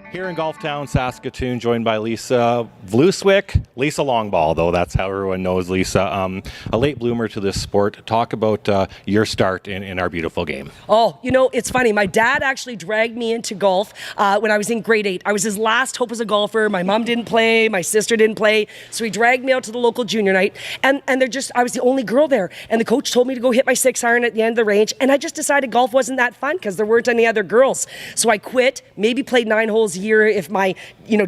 Here in Golf Town, Saskatoon, joined by Lisa Vlooswyk. Lisa Longball, though, that's how everyone knows Lisa. A late bloomer to this sport. Talk about your start in our beautiful game. Oh, you know, it's funny. My dad actually dragged me into golf when I was in grade 8. I was his last hope as a golfer. My mom didn't play. My sister didn't play. So he dragged me out to the local junior night. And I was the only girl there. And the coach told me to go hit my 6-iron at the end of the range. And I just decided golf wasn't that fun because there weren't any other girls. So I quit, maybe played 9 holes a year if my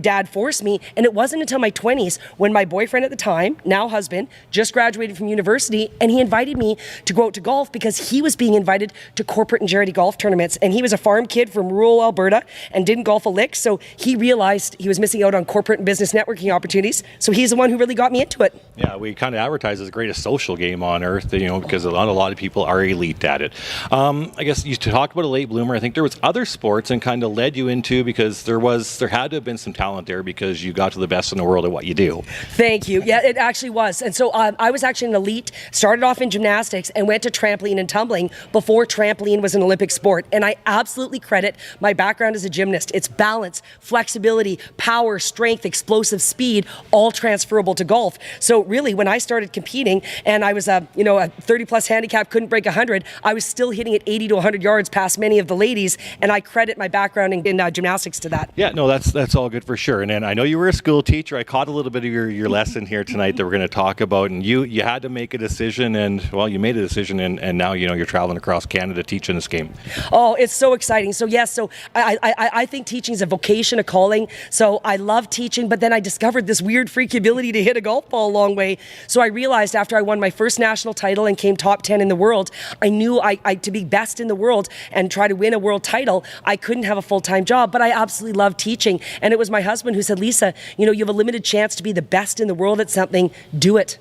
dad forced me. And it wasn't until my 20s when my boyfriend at the time, now husband, just graduated from university, and he invited me to go out to golf because he was being invited to corporate and charity golf tournaments. And he was a farm kid from rural Alberta and didn't golf a lick. So he realized he was missing out on corporate and business networking opportunities. So he's the one who really got me into it. Yeah, we kind of advertise as the greatest social game on earth, because a lot of people are elite at it. I guess you talked about a late bloomer. I think there was other sports and kind of led you into, because there had to have been some talent there because you got to the best in the world at what you do. Thank you. Yeah, it actually was. And so I was actually an elite, started off in gymnastics and went to trampoline and tumbling before trampoline was an Olympic sport. And I absolutely credit my background as a gymnast. It's balance, flexibility, power, strength, explosive speed, all transferable to golf. So really, when I started competing and I was a 30-plus handicap, couldn't break 100, I was still hitting it 80 to 100 yards past many of the ladies. And I credit my background in gymnastics to that. Yeah, no, that's all good for sure. And then I know you were a school teacher. I caught a little bit of your lesson here tonight that we're going to talk about. And you had to make a decision, and well, you made a decision, and now you're traveling across Canada teaching this game. Oh, it's so exciting. So yes, I think teaching is a vocation, a calling. So I love teaching, but then I discovered this weird freaky ability to hit a golf ball a long way. So I realized after I won my first national title and came top 10 in the world, I knew to be best in the world and try to win a world title, I couldn't have a full-time job, but I absolutely love teaching. And it was my husband who said, Lisa, you have a limited chance to be the best in the world at something. Do it.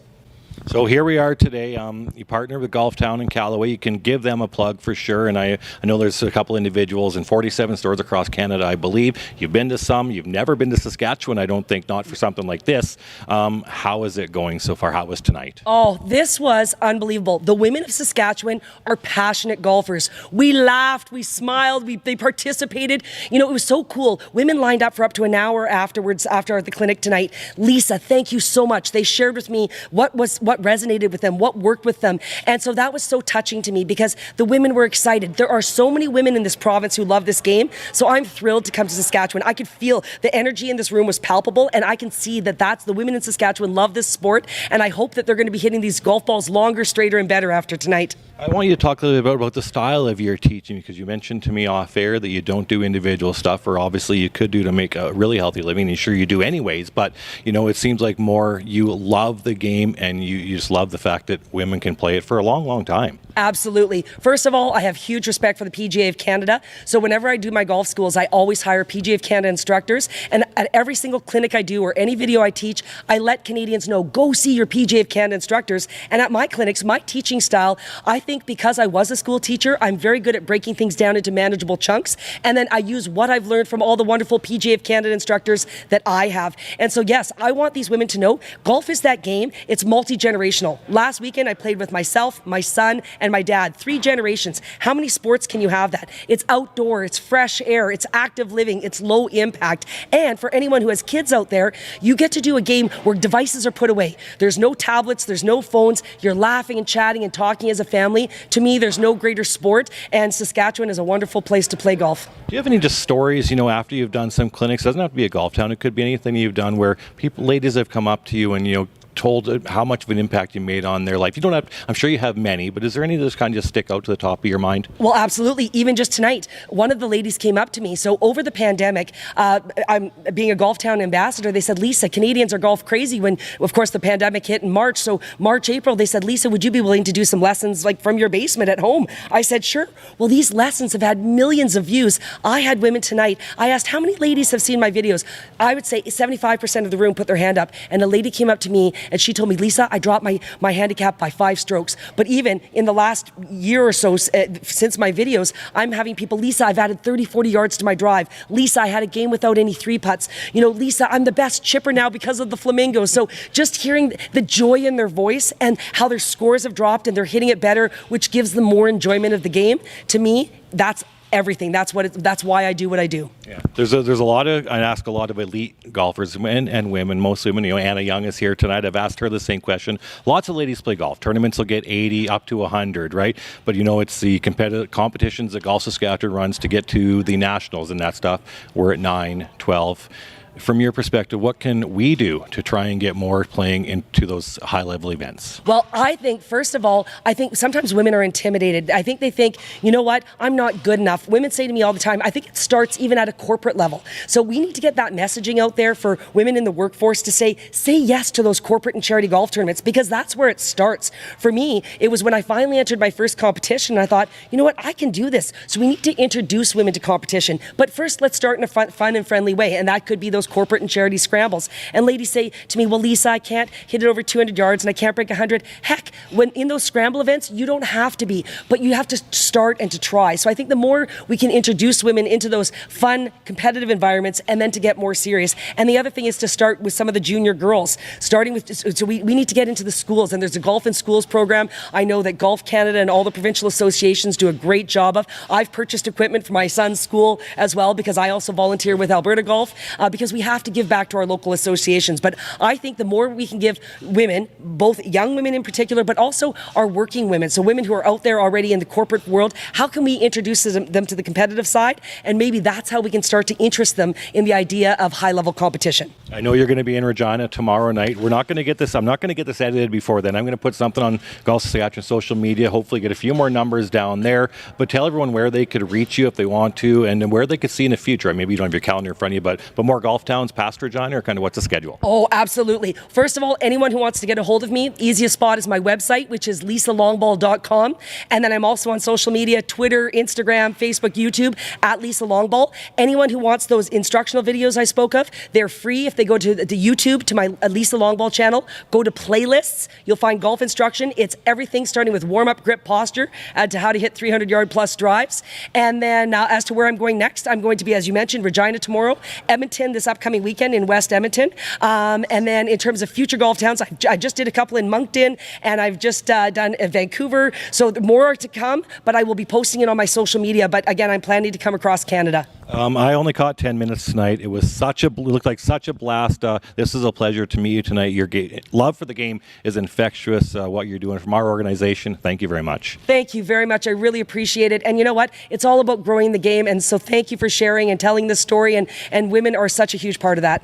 So here we are today. You partner with Golf Town in Callaway. You can give them a plug for sure. And I know there's a couple individuals in 47 stores across Canada, I believe. You've been to some. You've never been to Saskatchewan, I don't think, not for something like this. How is it going so far? How was tonight? Oh, this was unbelievable. The women of Saskatchewan are passionate golfers. We laughed, we smiled, they participated. It was so cool. Women lined up for up to an hour afterwards after the clinic tonight. Lisa, thank you so much. They shared with me what resonated with them, what worked with them. And so that was so touching to me because the women were excited. There are so many women in this province who love this game. So I'm thrilled to come to Saskatchewan. I could feel the energy in this room was palpable, and I can see that that's the women in Saskatchewan love this sport. And I hope that they're going to be hitting these golf balls longer, straighter, and better after tonight. I want you to talk a little bit about the style of your teaching, because you mentioned to me off air that you don't do individual stuff, or obviously you could do to make a really healthy living, and sure you do anyways, but it seems like more you love the game and you just love the fact that women can play it for a long, long time. Absolutely. First of all, I have huge respect for the PGA of Canada. So whenever I do my golf schools, I always hire PGA of Canada instructors. And at every single clinic I do or any video I teach, I let Canadians know, go see your PGA of Canada instructors. And at my clinics, my teaching style, I think because I was a school teacher, I'm very good at breaking things down into manageable chunks. And then I use what I've learned from all the wonderful PGA of Canada instructors that I have. And so yes, I want these women to know golf is that game. It's multi-generational. Last weekend, I played with myself, my son, and my dad. 3 generations. How many sports can you have that? It's outdoor, it's fresh air, it's active living, it's low impact. And for anyone who has kids out there, you get to do a game where devices are put away. There's no tablets, there's no phones. You're laughing and chatting and talking as a family. To me, there's no greater sport, and Saskatchewan is a wonderful place to play golf. Do you have any just stories, after you've done some clinics? It doesn't have to be a golf town. It could be anything you've done where ladies have come up to you and, told how much of an impact you made on their life. You don't have, I'm sure you have many, but is there any that just kind of just stick out to the top of your mind? Well, absolutely. Even just tonight, one of the ladies came up to me. So over the pandemic, I'm being a Golf Town ambassador. They said, Lisa, Canadians are golf crazy when, of course, the pandemic hit in March. So March, April, they said, Lisa, would you be willing to do some lessons like from your basement at home? I said, sure. Well, these lessons have had millions of views. I had women tonight. I asked how many ladies have seen my videos. I would say 75% of the room put their hand up. And a lady came up to me and she told me, Lisa, I dropped my handicap by 5 strokes. But even in the last year or so since my videos, I'm having people, Lisa, I've added 30, 40 yards to my drive. Lisa, I had a game without any 3 putts. Lisa, I'm the best chipper now because of the flamingos. So just hearing the joy in their voice and how their scores have dropped and they're hitting it better, which gives them more enjoyment of the game, to me, that's everything. That's why I do what I do. Yeah. There's a lot of, I ask a lot of elite golfers, men and women, most women. Anna Young is here tonight. I've asked her the same question. Lots of ladies play golf. Tournaments will get 80 up to 100, right? But it's the competitive competitions that Golf Saskatchewan runs to get to the nationals and that stuff. We're at 9, 12. From your perspective, what can we do to try and get more playing into those high-level events? Well, I think, first of all, I think sometimes women are intimidated. I think they think, you know what, I'm not good enough. Women say to me all the time, I think it starts even at a corporate level. So we need to get that messaging out there for women in the workforce to say yes to those corporate and charity golf tournaments, because that's where it starts. For me, it was when I finally entered my first competition, and I thought, you know what, I can do this. So we need to introduce women to competition. But first, let's start in a fun and friendly way, and that could be those corporate and charity scrambles. And ladies say to me, well, Lisa, I can't hit it over 200 yards and I can't break 100. Heck, when in those scramble events, you don't have to be, but you have to start and to try. So I think the more we can introduce women into those fun, competitive environments, and then to get more serious. And the other thing is to start with some of the junior girls, starting with, so we need to get into the schools, and there's a Golf in Schools program. I know that Golf Canada and all the provincial associations do a great job of. I've purchased equipment for my son's school as well, because I also volunteer with Alberta Golf, because we have to give back to our local associations. But I think the more we can give women, both young women in particular, but also our working women, so women who are out there already in the corporate world, how can we introduce them to the competitive side? And maybe that's how we can start to interest them in the idea of high-level competition. I know you're going to be in Regina tomorrow night. I'm not going to get this edited before then. I'm going to put something on Golf Saskatchewan social media, hopefully get a few more numbers down there, but tell everyone where they could reach you if they want to, and then where they could see in the future. Maybe you don't have your calendar in front of you, but more golf towns past Regina, or kind of what's the schedule? Oh, absolutely. First of all, anyone who wants to get a hold of me, easiest spot is my website, which is lisalongball.com. And then I'm also on social media, Twitter, Instagram, Facebook, YouTube, at Lisa Longball. Anyone who wants those instructional videos I spoke of, they're free. If they go to the YouTube, to my Lisa Longball channel, go to playlists, you'll find golf instruction. It's everything starting with warm-up, grip, posture, to how to hit 300-yard plus drives. And then as to where I'm going next, I'm going to be, as you mentioned, Regina tomorrow, Edmonton this upcoming weekend in West Edmonton. And then in terms of future golf towns, I just did a couple in Moncton, and I've just done Vancouver. So more are to come, but I will be posting it on my social media. But again, I'm planning to come across Canada. I only caught 10 minutes tonight. It was looked like such a blast. This is a pleasure to meet you tonight. Your love for the game is infectious. What you're doing from our organization, thank you very much. Thank you very much. I really appreciate it. And you know what? It's all about growing the game. And so thank you for sharing and telling this story. And women are such a huge part of that.